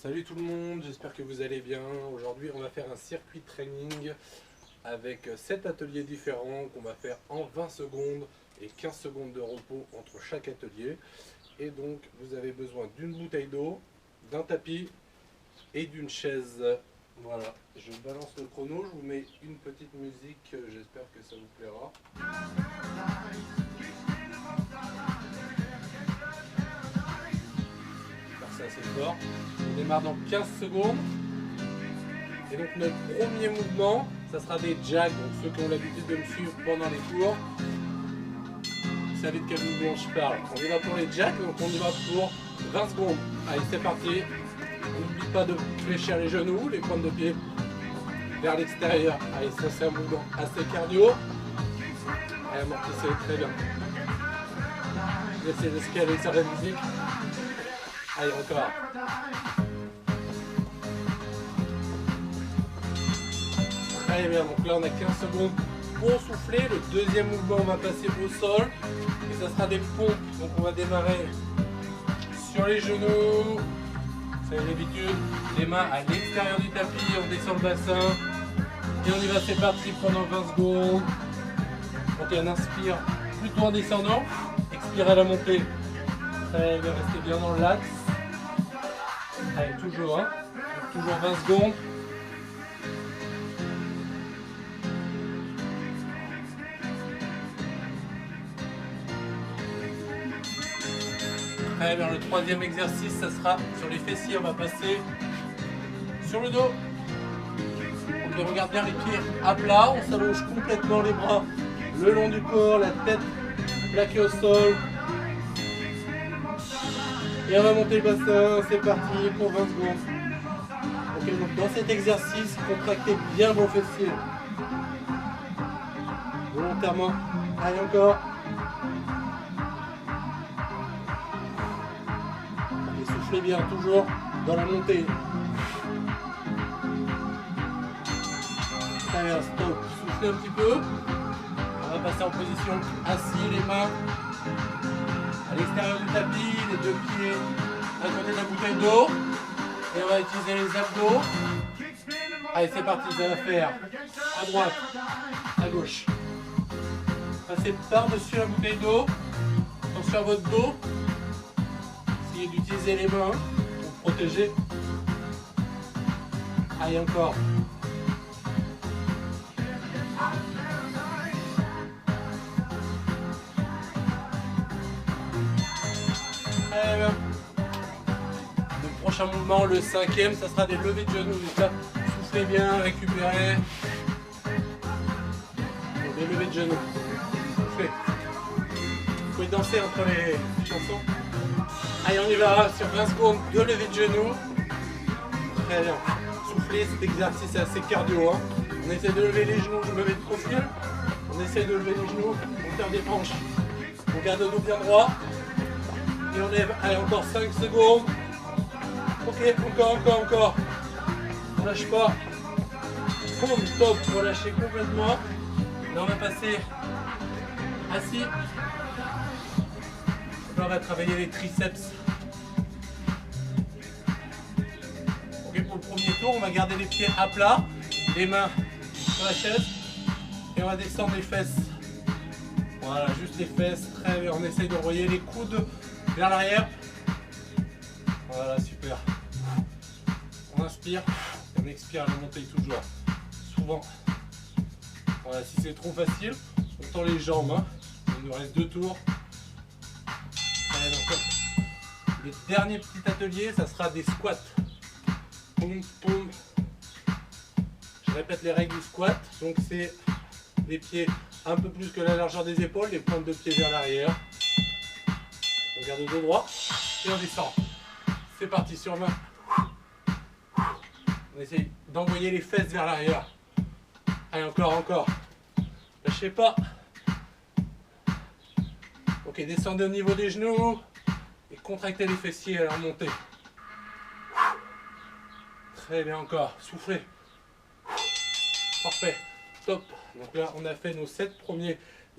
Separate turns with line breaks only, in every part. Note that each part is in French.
Salut tout le monde, j'espère que vous allez bien. Aujourd'hui on va faire un circuit training avec 7 ateliers différents qu'on va faire en 20 secondes et 15 secondes de repos entre chaque atelier. Et donc vous avez besoin d'une bouteille d'eau, d'un tapis et d'une chaise. Voilà, je balance le chrono, je vous mets une petite musique, j'espère que ça vous plaira. C'est assez fort. On démarre dans 15 secondes. Et donc notre premier mouvement, ça sera des jacks. Donc ceux qui ont l'habitude de me suivre pendant les cours, vous savez de quel mouvement je parle. On y va pour les jacks, donc on y va pour 20 secondes. Allez, c'est parti. N'oublie pas de fléchir les genoux, les pointes de pied vers l'extérieur. Allez, ça c'est un mouvement assez cardio. Allez, amortissez, très bien. Laissez l'escalier sur la musique. Allez, encore. Très bien, donc là on a 15 secondes pour souffler. Le deuxième mouvement, on va passer au sol. Et ça sera des pompes. Donc on va démarrer sur les genoux. Vous avez l'habitude. Les mains à l'extérieur du tapis, on descend le bassin. Et on y va, c'est parti pendant 20 secondes. Donc on inspire plutôt en descendant. Expire à la montée. Très bien, restez bien dans l'axe. Allez, toujours, hein. Toujours 20 secondes. Très bien, le troisième exercice, ça sera sur les fessiers. On va passer sur le dos. On regarde bien les pieds à plat. On s'allonge complètement les bras le long du corps, la tête plaquée au sol. Et on va monter le bassin, c'est parti pour 20 secondes. Ok, donc dans cet exercice, contractez bien vos fessiers. Volontairement. Allez, encore. Et soufflez bien, toujours dans la montée. Très bien, stop. Soufflez un petit peu. On va passer en position assis, les mains à l'extérieur du tapis, les deux pieds à côté de la bouteille d'eau. Et on va utiliser les abdos. Allez, c'est parti, ça va faire à droite, à gauche. Passez par-dessus la bouteille d'eau. Attention à votre dos. Essayez d'utiliser les mains pour protéger. Allez, encore. Très bien. Le prochain mouvement, le cinquième, ça sera des levées de genoux. Donc là, soufflez bien, récupérez. Donc, des levées de genoux. Soufflez. Vous pouvez danser entre les chansons. Allez, on y va sur 20 secondes de levée de genoux. Très bien. Soufflez, cet exercice est assez cardio. Hein. On essaie de lever les genoux, lever de profil. On essaie de lever les genoux, on ferme des hanches. On garde le dos bien droit. Et on lève, allez, encore 5 secondes. Ok, encore. On lâche pas. Boum, top, relâchez complètement. Là, on va passer assis. Là, on va travailler les triceps. Ok, pour le premier tour, on va garder les pieds à plat, les mains sur la chaise. Et on va descendre les fesses. Voilà, juste les fesses. Très bien, on essaye d'envoyer les coudes vers l'arrière. Voilà, super. On inspire et on expire à la montée toujours. Souvent. Voilà, si c'est trop facile, on tend les jambes. Hein. Il nous reste 2 tours. Allez, donc, le dernier petit atelier, ça sera des squats. Poum, poum. Je répète les règles du squat. Donc c'est les pieds un peu plus que la largeur des épaules, les pointes de pied vers l'arrière. On garde le dos droit et on descend. C'est parti sur 20. On essaye d'envoyer les fesses vers l'arrière. Allez, encore. Lâchez pas. Ok, descendez au niveau des genoux et contractez les fessiers à la remontée. Très bien, encore. Soufflez. Parfait. Top. Donc là, on a fait nos 7 premiers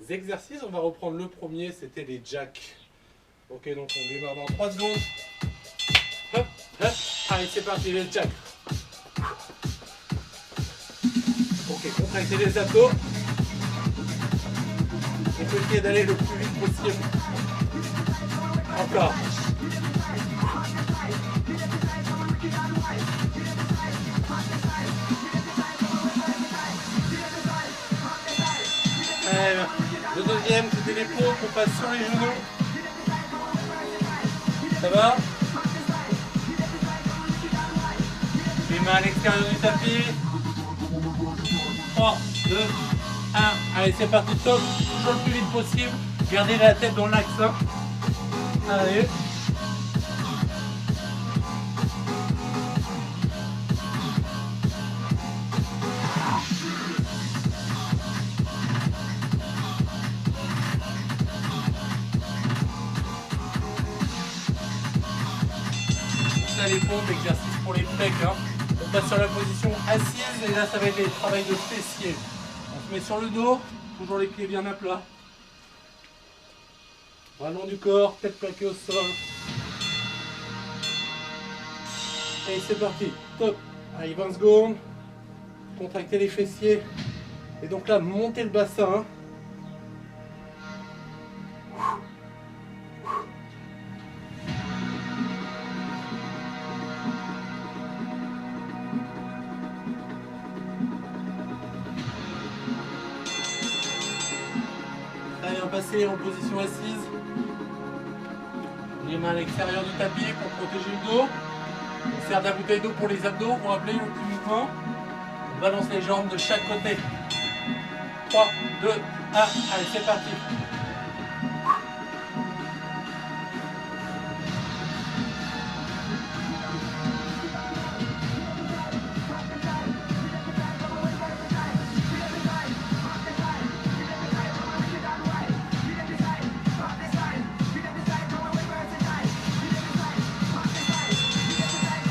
exercices. On va reprendre le premier, c'était les jacks. Ok, donc on démarre dans 3 secondes. Hop, hop. Allez, c'est parti, les jack. Ok, contractez les abdos. Et essayez d'aller le plus vite possible. Encore. Le deuxième, c'était les pompes, on passe sur les genoux. Ça va? Les mains à l'extérieur du tapis. 3, 2, 1. Allez, c'est parti, top. Toujours le plus vite possible. Gardez la tête dans l'axe. Hein. Allez. Ça, les pompes, exercice pour les pecs. Hein. On passe sur la position assise et là, ça va être les travail de fessiers. On se met sur le dos, toujours les pieds bien à plat. Bras long du corps, tête plaquée au sol. Et c'est parti, top. Allez, 20 secondes. Contractez les fessiers. Et donc là, montez le bassin. Allez, on va passer en position assise. Les mains à l'extérieur du tapis pour protéger le dos. On sert de la bouteille d'eau pour les abdos, vous vous rappelez le petit mouvement. On balance les jambes de chaque côté. 3, 2, 1, allez c'est parti.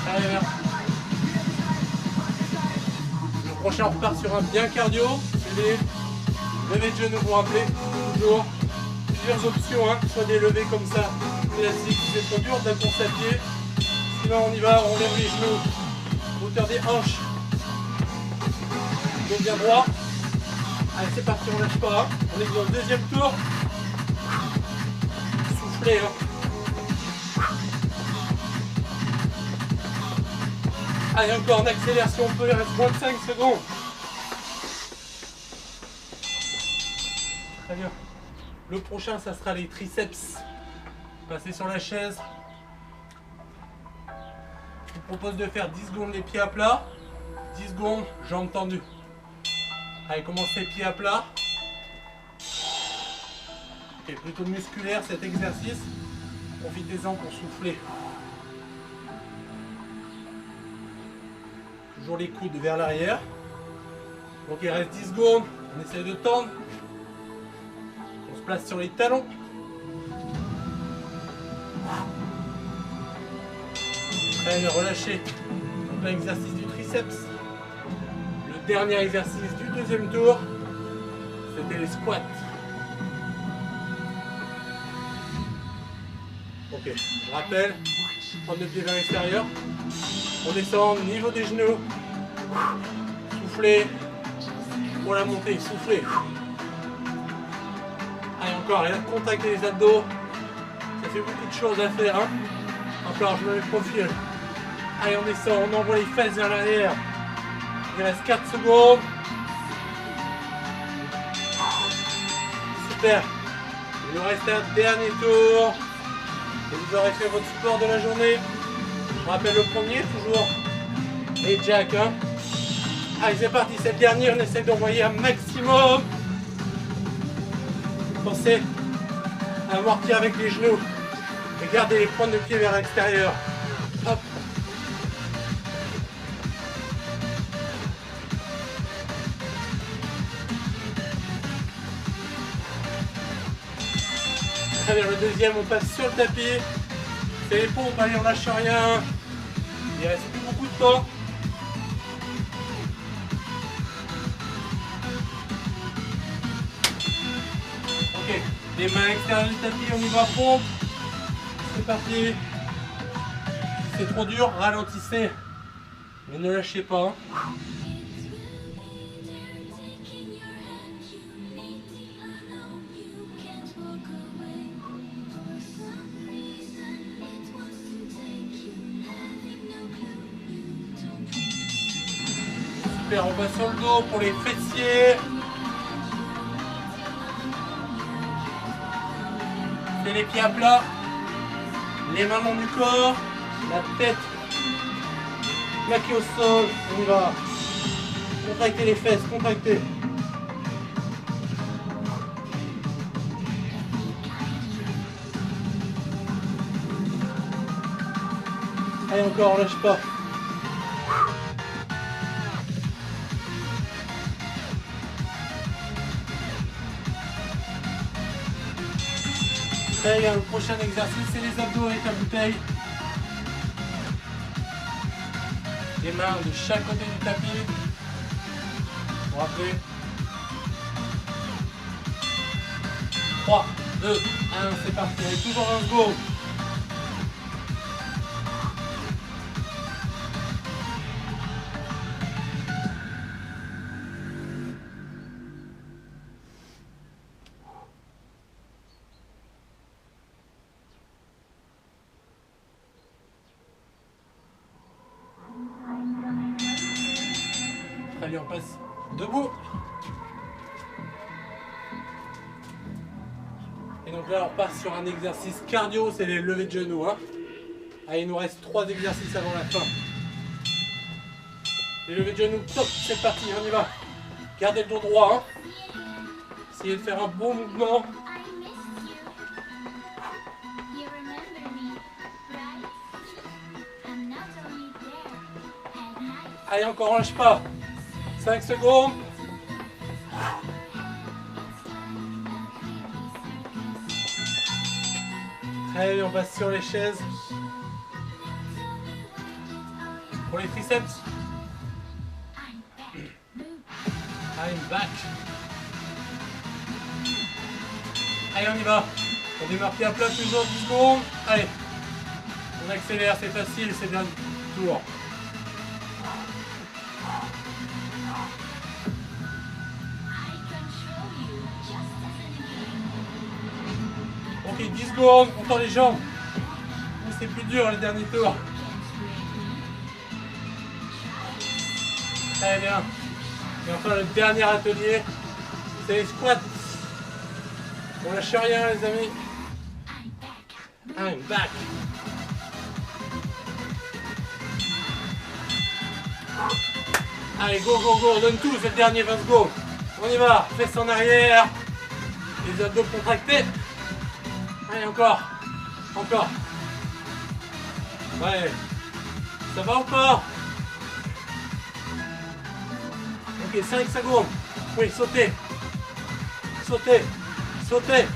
Allez, merci. Le prochain, on repart sur un bien cardio. C'est des levées de genoux, vous vous rappelez. Toujours plusieurs options, hein. Soit des levées comme ça, classiques, c'est trop dur, de la course à pied. Sinon, on y va, on lève les genoux, hauteur des hanches. Donc bien droit. Allez, c'est parti, on lâche pas. Hein. On est dans le deuxième tour. Soufflez. Hein. Allez, encore, on accélère si on peut, il reste moins de 5 secondes. Très bien. Le prochain, ça sera les triceps. Passez sur la chaise. Je vous propose de faire 10 secondes les pieds à plat. 10 secondes, jambes tendues. Allez, commencez pieds à plat. Ok, plutôt musculaire cet exercice. Profitez-en pour souffler. Toujours les coudes vers l'arrière. Donc il reste 10 secondes. On essaye de tendre. On se place sur les talons. Très bien, relâchez. Donc l'exercice du triceps. Le dernier exercice du deuxième tour, c'était les squats. Ok, je rappelle, prendre le pied vers l'extérieur. On descend au niveau des genoux. Soufflez. Pour la montée, soufflez. Allez, encore, et là, contactez les abdos. Ça fait beaucoup de choses à faire. Hein. Encore, je me mets le profil. Allez, on descend, on envoie les fesses vers l'arrière. Il reste 4 secondes. Super. Il nous reste un dernier tour. Et vous aurez fait votre sport de la journée. Je rappelle le premier, toujours les jacks. Hein. Allez, c'est parti, c'est le dernier. On essaie d'envoyer un maximum. Pensez à amortir avec les genoux. Et gardez les pointes de pied vers l'extérieur. Hop. Très bien, le deuxième, on passe sur le tapis. C'est les pompes, allez, on lâche rien. Il reste plus beaucoup de temps. Ok, les mains extérieures du tapis, on y va, pompe. C'est parti. c'est trop dur, ralentissez, mais ne lâchez pas. Super, on va sur le dos pour les fessiers. C'est les pieds à plat, les mains le long du corps, la tête plaquée au sol. On y va. Contractez les fesses, contractez. Allez, encore, lâche pas. Très bien, le prochain exercice, c'est les abdos avec la bouteille. Les mains de chaque côté du tapis. Vous vous rappelez. 3, 2, 1, c'est parti. Allez, toujours un go. Allez, on passe debout. Et donc là, on passe sur un exercice cardio, c'est les levées de genoux. Hein. Allez, il nous reste 3 exercices avant la fin. Les levées de genoux, top, c'est parti, on y va. Gardez le dos droit. Hein. Essayez de faire un bon mouvement. Allez, encore, on lâche pas. 5 secondes. Allez, on passe sur les chaises. Pour les triceps. I'm back. Allez, on y va. On démarre pied à plat, toujours 10 secondes. Allez. On accélère, c'est facile, c'est bien. Tour. Ok, 10 secondes, on tend les jambes. C'est plus dur les derniers tours. Très bien. Et enfin le dernier atelier, c'est les squats. On lâche rien les amis. I'm back. Allez, go, go, go, on donne tout, c'est le dernier 20 secondes. On y va, fesses en arrière. Les abdos contractés. Allez, encore. Encore. Ouais. Ça va encore? Ok, 5 secondes. Oui, sautez. Sautez. Sautez.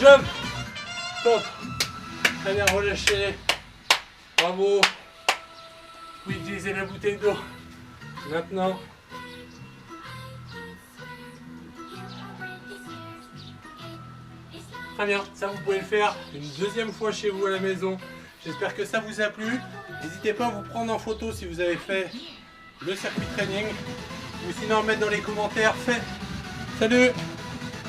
Jump. Top. Très bien, relâchez. Bravo. Vous pouvez utiliser la bouteille d'eau. Maintenant. Très bien, ça vous pouvez le faire une deuxième fois chez vous à la maison. J'espère que ça vous a plu. N'hésitez pas à vous prendre en photo si vous avez fait le circuit training. Ou sinon mettre dans les commentaires. Salut!